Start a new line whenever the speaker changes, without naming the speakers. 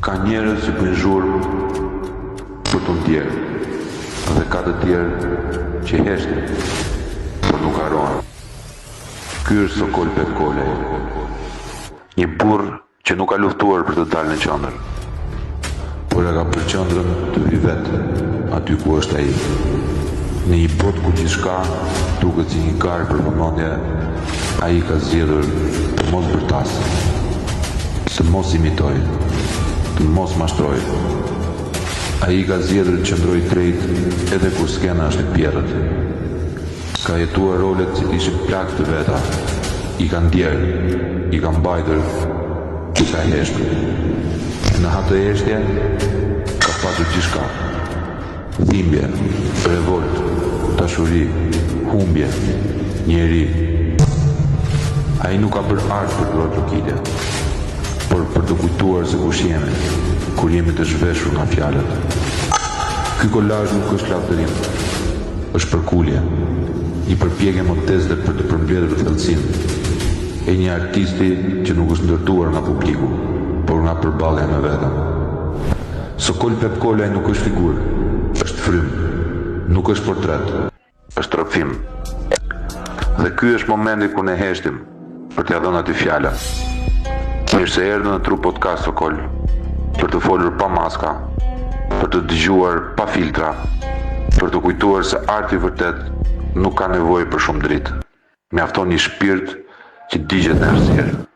Ka njerëz që bëjnë zhurmë për të tjerë, dhe ka të tjerë që heshtin, por nuk harrohen. Ky është Sokol Petkolej, një burr që nuk ka luftuar për të dalë në qendër, por e ka për qendrën të vi vetë aty ku është ai. Në një botë ku gjithçka duket si një garë për vëmendje, ai ka zgjedhur të mos bërtasë, të mos imitojë, të mos mashtrojë. Ai ka zgjedhur të qëndrojë drejt edhe kur skena është e bjerrët. Ka jetuar rolet që ishin plagë të veta, i ka ndjerë, i ka mbajtur, i ka heshtur. Në atë heshtje ka patur gjithçka: dhimbje, revolt, dashuri, humbje, njeri. Ai nuk ka bërë art për të lokitje, por për të kujtuar se kush jemi, kur jemi të zhveshur nga fjalët. Ky kolazh nuk është lavdërim, është përkulje, një përpjekje modeste për të përmbledhur thellësinë e një artisti që nuk është ndërtuar nga publiku, por nga përballja me vetën. Sokol Petkolej nuk është figurë, është frymë, nuk është portret, është rrëfim. Dhe ky është momenti kur ne heshtim për t'ia dhënë aty fjala. Mirë se erdhën në Tru Podcast Sokol, për të folur pa maska, për të dëgjuar pa filtra, për të kujtuar se arti vërtet nuk ka nevojë për shumë dritë. Mjafton një shpirt që digjet në errësirë.